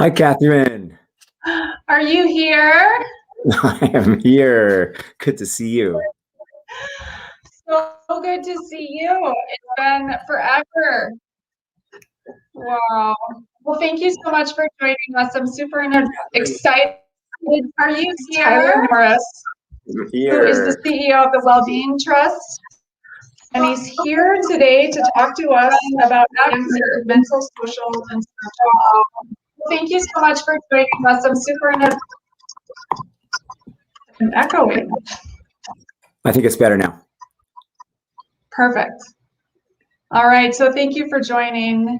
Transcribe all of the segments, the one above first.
Hi, Catherine. Are you here? I am here. Good to see you. So good to see you. It's been forever. Wow. Well, thank you so much for joining us. I'm super excited. Are you here? Tyler Norris, I'm who is the here. CEO of the Wellbeing Trust. And he's here today to talk to us about mental, social, and spiritual health. Thank you so much for joining us. I'm super echoing. I think it's better now. Perfect. All right. So thank you for joining.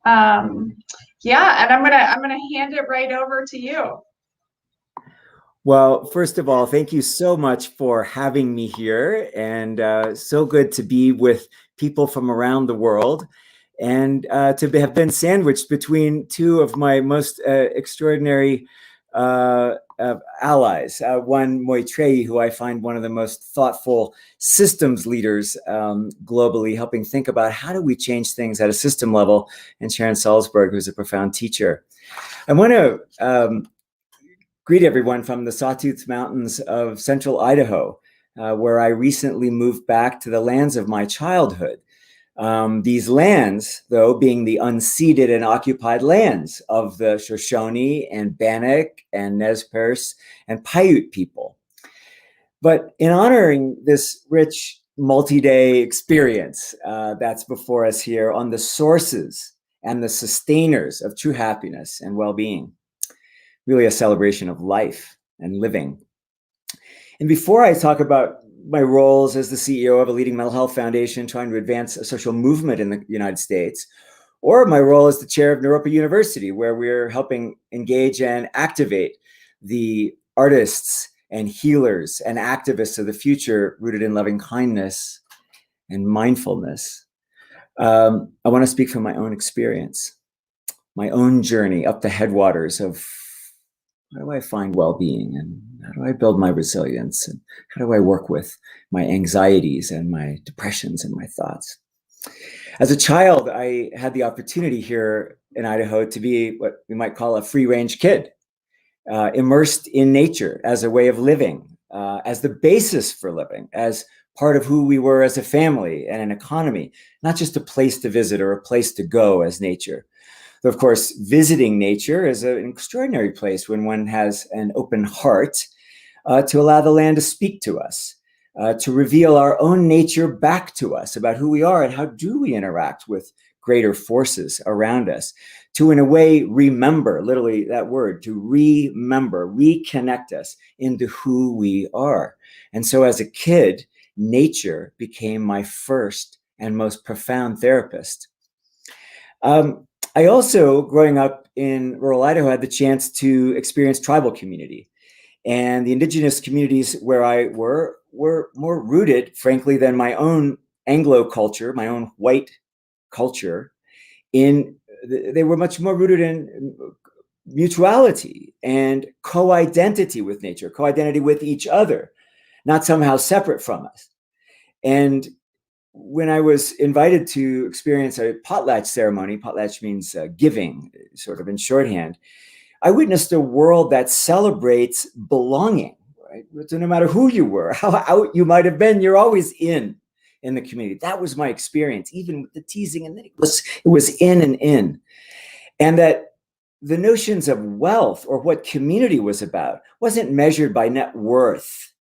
Yeah, and I'm gonna hand it right over to you. Well, first of all, thank you so much for having me here, and so good to be with people from around the world, and to have been sandwiched between two of my most extraordinary allies. One, Moitrey, who I find one of the most thoughtful systems leaders globally, helping think about how do we change things at a system level, and Sharon Salzberg, who's a profound teacher. I want to greet everyone from the Sawtooth Mountains of central Idaho, where I recently moved back to the lands of my childhood. These lands, though, being the unceded and occupied lands of the Shoshone and Bannock and Nez Perce and Paiute people. But in honoring this rich multi-day experience that's before us here on the sources and the sustainers of true happiness and well-being, really a celebration of life and living. And before I talk about my roles as the CEO of a leading mental health foundation trying to advance a social movement in the United States, or my role as the chair of Naropa University, where we're helping engage and activate the artists and healers and activists of the future rooted in loving kindness and mindfulness. I want to speak from my own experience, my own journey up the headwaters of how do I find well-being, and how do I build my resilience, and how do I work with my anxieties and my depressions and my thoughts. As a child, I had the opportunity here in Idaho to be what we might call a free-range kid, immersed in nature as a way of living, as the basis for living, as part of who we were as a family and an economy, not just a place to visit or a place to go as nature. Of course, visiting nature is an extraordinary place when one has an open heart to allow the land to speak to us, to reveal our own nature back to us about who we are and how do we interact with greater forces around us, to in a way remember, literally that word, to remember, reconnect us into who we are. And so as a kid, nature became my first and most profound therapist. I also, growing up in rural Idaho, had the chance to experience tribal community. And the indigenous communities where I were more rooted, frankly, than my own Anglo culture, my own white culture. They were much more rooted in mutuality and co-identity with nature, co-identity with each other, not somehow separate from us. And when I was invited to experience a potlatch ceremony, potlatch means giving, sort of in shorthand, I witnessed a world that celebrates belonging, right? So no matter who you were, how out you might have been, you're always in the community. That was my experience, even with the teasing, and then it was in and in. And that the notions of wealth or what community was about wasn't measured by net worth,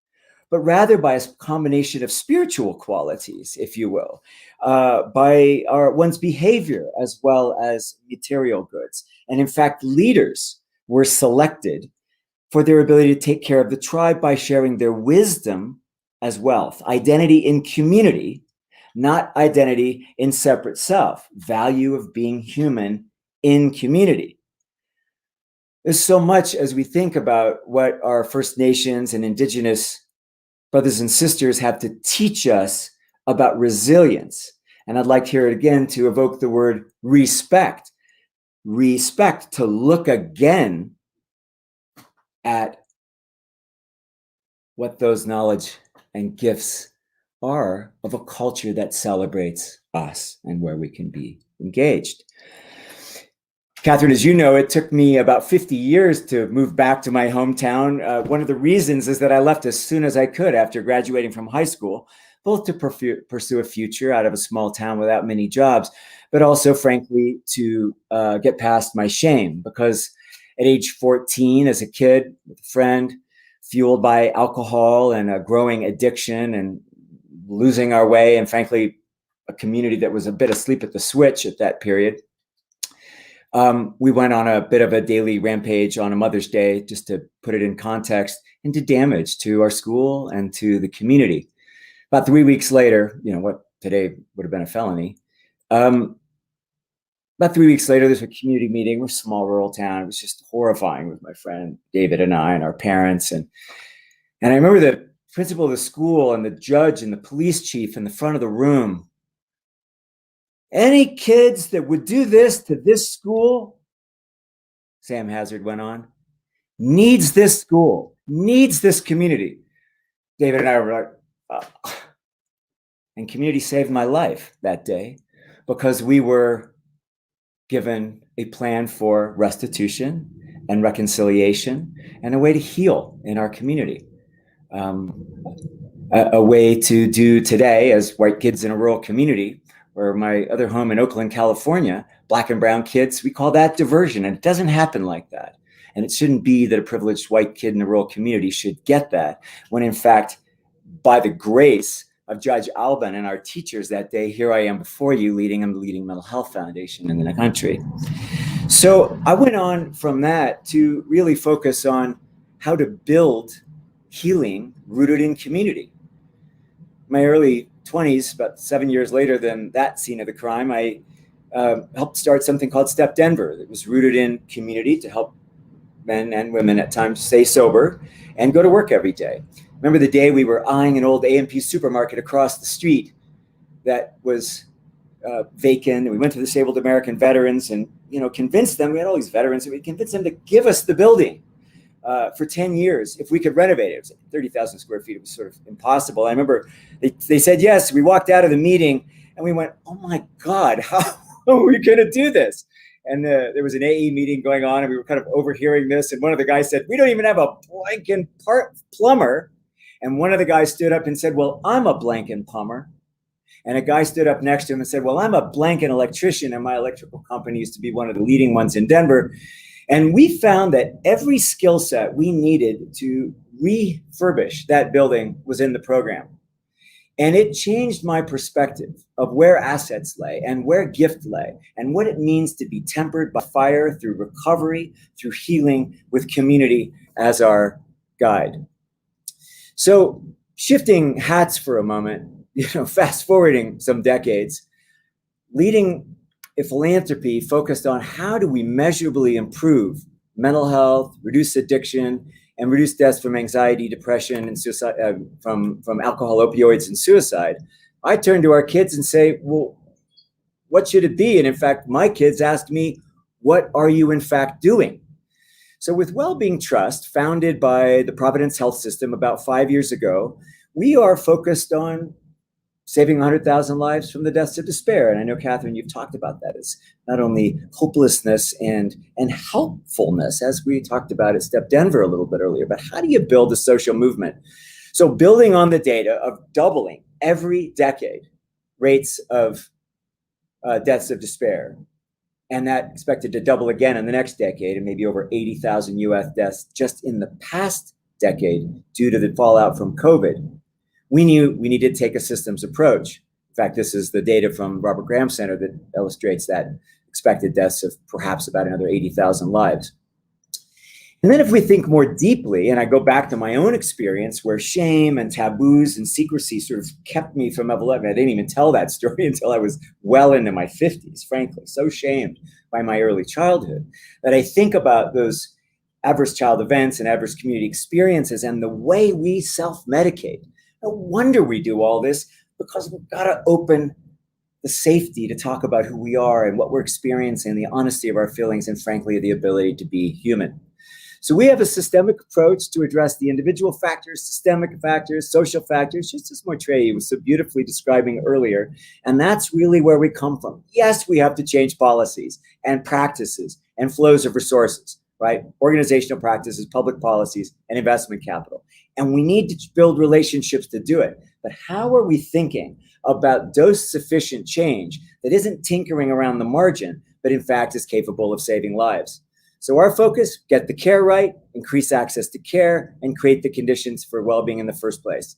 but rather by a combination of spiritual qualities, if you will, by one's behavior as well as material goods. And in fact, leaders were selected for their ability to take care of the tribe by sharing their wisdom as wealth, identity in community, not identity in separate self, value of being human in community. There's so much as we think about what our First Nations and Indigenous brothers and sisters have to teach us about resilience. And I'd like here again to evoke the word respect. Respect, to look again at what those knowledge and gifts are of a culture that celebrates us and where we can be engaged. Catherine, as you know, it took me about 50 years to move back to my hometown. One of the reasons is that I left as soon as I could after graduating from high school, both to pursue a future out of a small town without many jobs, but also, frankly, to get past my shame. Because at age 14, as a kid, with a friend, fueled by alcohol and a growing addiction and losing our way, and frankly, a community that was a bit asleep at the switch at that period, we went on a bit of a daily rampage on a Mother's Day, just to put it in context, and did damage to our school and to the community. About 3 weeks later, what today would have been a felony. About 3 weeks later, there's a community meeting. We're a small rural town. It was just horrifying with my friend David and I and our parents. And I remember the principal of the school and the judge and the police chief in the front of the room. Any kids that would do this to this school, Sam Hazard went on, needs this school, needs this community. David and I were like, and community saved my life that day, because we were given a plan for restitution and reconciliation and a way to heal in our community. A way to do today, as white kids in a rural community, or my other home in Oakland, California, Black and brown kids, we call that diversion. And it doesn't happen like that. And it shouldn't be that a privileged white kid in a rural community should get that, when in fact, by the grace of Judge Alban and our teachers that day, here I am before you, leading the leading mental health foundation in the country. So I went on from that to really focus on how to build healing rooted in community. My early 20s, about 7 years later than that scene of the crime, I helped start something called Step Denver that was rooted in community to help men and women at times stay sober and go to work every day. Remember the day we were eyeing an old A&P supermarket across the street that was vacant, and we went to the Disabled American Veterans and convinced them, we had all these veterans, and we convinced them to give us the building for 10 years if we could renovate it. It was 30,000 square feet. It was sort of impossible. I remember they said yes. We walked out of the meeting and we went, oh my God, how are we going to do this? And there was an AE meeting going on and we were kind of overhearing this. And one of the guys said, we don't even have a blanket plumber. And one of the guys stood up and said, well, I'm a blanket plumber. And a guy stood up next to him and said, well, I'm a blanket electrician, and my electrical company used to be one of the leading ones in Denver. And we found that every skill set we needed to refurbish that building was in the program. And it changed my perspective of where assets lay and where gift lay and what it means to be tempered by fire through recovery, through healing, with community as our guide. So shifting hats for a moment, fast forwarding some decades, leading a philanthropy focused on how do we measurably improve mental health, reduce addiction, and reduce deaths from anxiety, depression, and suicide, from alcohol, opioids, and suicide. I turn to our kids and say, well, what should it be? And in fact, my kids asked me, what are you in fact doing? So with Wellbeing Trust, founded by the Providence Health System about 5 years ago, we are focused on saving 100,000 lives from the deaths of despair. And I know, Catherine, you've talked about that as not only hopelessness and helpfulness, as we talked about at Step Denver a little bit earlier, but how do you build a social movement? So building on the data of doubling every decade rates of deaths of despair, and that expected to double again in the next decade, and maybe over 80,000 US deaths just in the past decade due to the fallout from COVID. We knew we needed to take a systems approach. In fact, this is the data from Robert Graham Center that illustrates that expected deaths of perhaps about another 80,000 lives. And then if we think more deeply, and I go back to my own experience where shame and taboos and secrecy sort of kept me from evolution. I didn't even tell that story until I was well into my 50s, frankly, so shamed by my early childhood that I think about those adverse child events and adverse community experiences and the way we self-medicate. No wonder we do all this, because we've got to open the safety to talk about who we are and what we're experiencing, the honesty of our feelings, and frankly, the ability to be human. So we have a systemic approach to address the individual factors, systemic factors, social factors, just as Moitrey was so beautifully describing earlier. And that's really where we come from. Yes, we have to change policies and practices and flows of resources, right? Organizational practices, public policies, and investment capital. And we need to build relationships to do it. But how are we thinking about dose-sufficient change that isn't tinkering around the margin, but in fact is capable of saving lives? So our focus, get the care right, increase access to care, and create the conditions for well-being in the first place.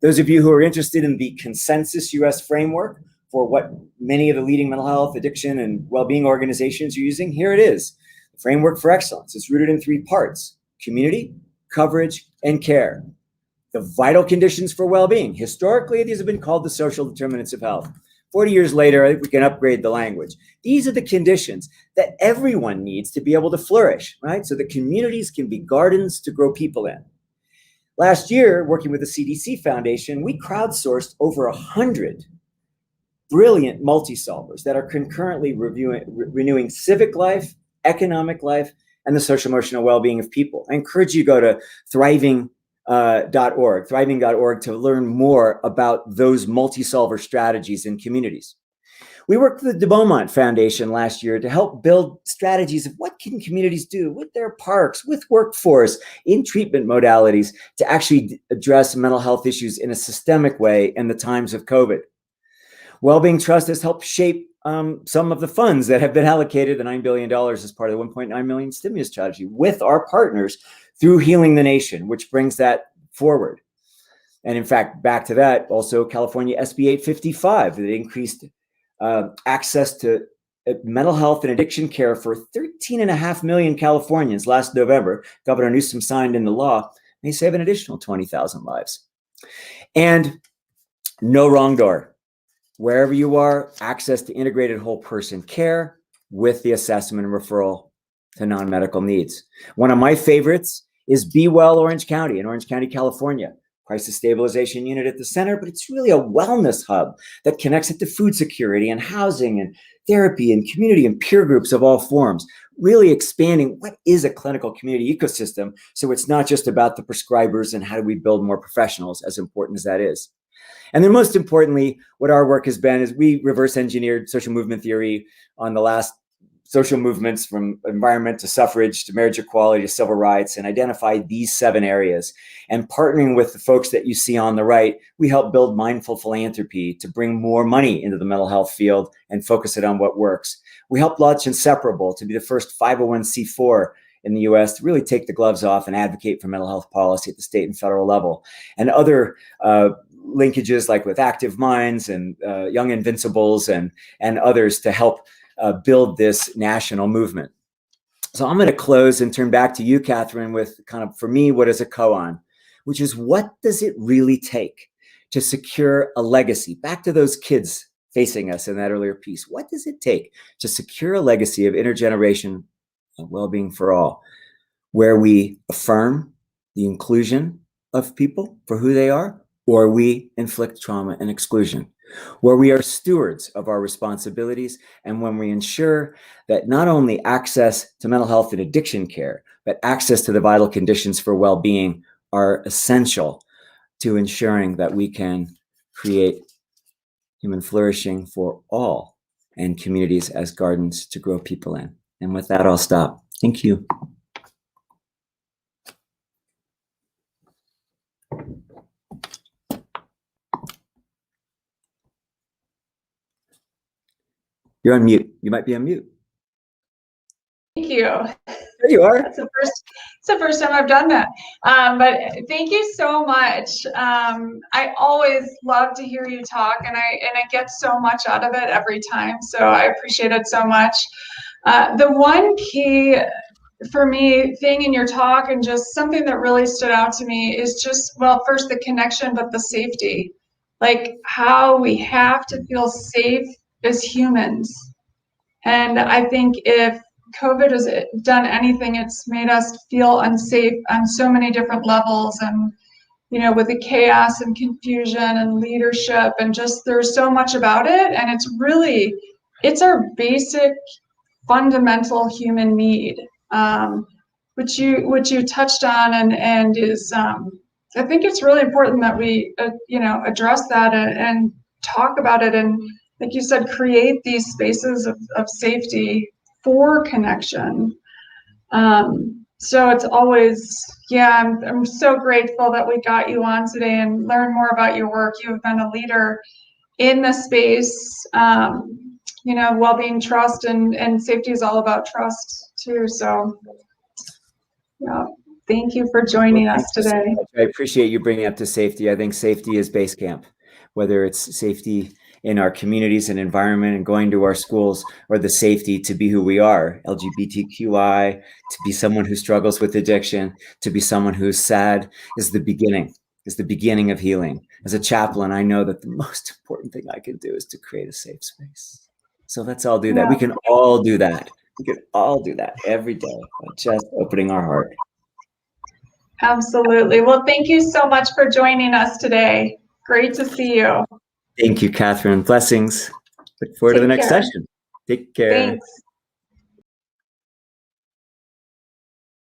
Those of you who are interested in the consensus US framework for what many of the leading mental health, addiction, and well-being organizations are using, here it is. The framework for excellence. It's rooted in 3 parts: community, coverage, and care. The vital conditions for well-being. Historically, these have been called the social determinants of health. 40 years later, I think we can upgrade the language. These are the conditions that everyone needs to be able to flourish, right? So that communities can be gardens to grow people in. Last year, working with the CDC Foundation, we crowdsourced over 100 brilliant multi-solvers that are concurrently renewing civic life, economic life, and the social emotional well-being of people. I encourage you to go to thriving.org to learn more about those multi-solver strategies in communities. We worked with the de Beaumont Foundation last year to help build strategies of what can communities do with their parks, with workforce, in treatment modalities to actually address mental health issues in a systemic way in the times of COVID. Wellbeing Trust has helped shape some of the funds that have been allocated, the $9 billion as part of the 1.9 million stimulus strategy, with our partners through Healing the Nation, which brings that forward. And in fact, back to that, also California SB 855 that increased access to mental health and addiction care for 13.5 million Californians last November. Governor Newsom signed into law, may save an additional 20,000 lives. And no wrong door. Wherever you are, access to integrated whole person care with the assessment and referral to non-medical needs. One of my favorites is Be Well Orange County in Orange County, California. Crisis stabilization unit at the center, but it's really a wellness hub that connects it to food security and housing and therapy and community and peer groups of all forms, really expanding what is a clinical community ecosystem. So it's not just about the prescribers and how do we build more professionals, as important as that is. And then most importantly, what our work has been is we reverse engineered social movement theory on the last social movements, from environment to suffrage to marriage equality to civil rights, and identify these 7 areas. And partnering with the folks that you see on the right, we help build mindful philanthropy to bring more money into the mental health field and focus it on what works. We helped launch Inseparable to be the first 501c4 in the US to really take the gloves off and advocate for mental health policy at the state and federal level. And other linkages like with Active Minds and Young Invincibles and others to help build this national movement. So I'm going to close and turn back to you, Catherine, with kind of, for me, what is a koan, which is what does it really take to secure a legacy? Back to those kids facing us in that earlier piece. What does it take to secure a legacy of intergenerational well-being for all, where we affirm the inclusion of people for who they are, or we inflict trauma and exclusion, where we are stewards of our responsibilities, and when we ensure that not only access to mental health and addiction care, but access to the vital conditions for well-being are essential to ensuring that we can create human flourishing for all and communities as gardens to grow people in. And with that, I'll stop. Thank you. You're on mute. You might be on mute. Thank you. There you are. It's the first time I've done that. But thank you so much. I always love to hear you talk, and I get so much out of it every time. So I appreciate it so much. The one key for me thing in your talk, and just something that really stood out to me, is just, well, first the connection, but the safety. Like how we have to feel safe as humans. And I think if COVID has done anything, it's made us feel unsafe on so many different levels. And, you know, with the chaos and confusion and leadership, and just there's so much about it. And it's our basic fundamental human need, which you touched on, and is, I think it's really important that we, address that and talk about it. And like you said, create these spaces of safety for connection. So it's always, yeah, I'm so grateful that we got you on today and learn more about your work. You have been a leader in the space. You know, well-being, trust, and safety is all about trust too. So, yeah, thank you for joining us today. I appreciate you bringing up to safety. I think safety is base camp, whether it's safety in our communities and environment and going to our schools, or the safety to be who we are, LGBTQI, to be someone who struggles with addiction, to be someone who's sad, is the beginning of healing. As a chaplain, I know that the most important thing I can do is to create a safe space. So let's all do that. We can all do that. We can all do that every day by just opening our heart. Absolutely. Well, thank you so much for joining us today. Great to see you. Thank you, Catherine. Blessings. Look forward to the next session. Take care. Thanks.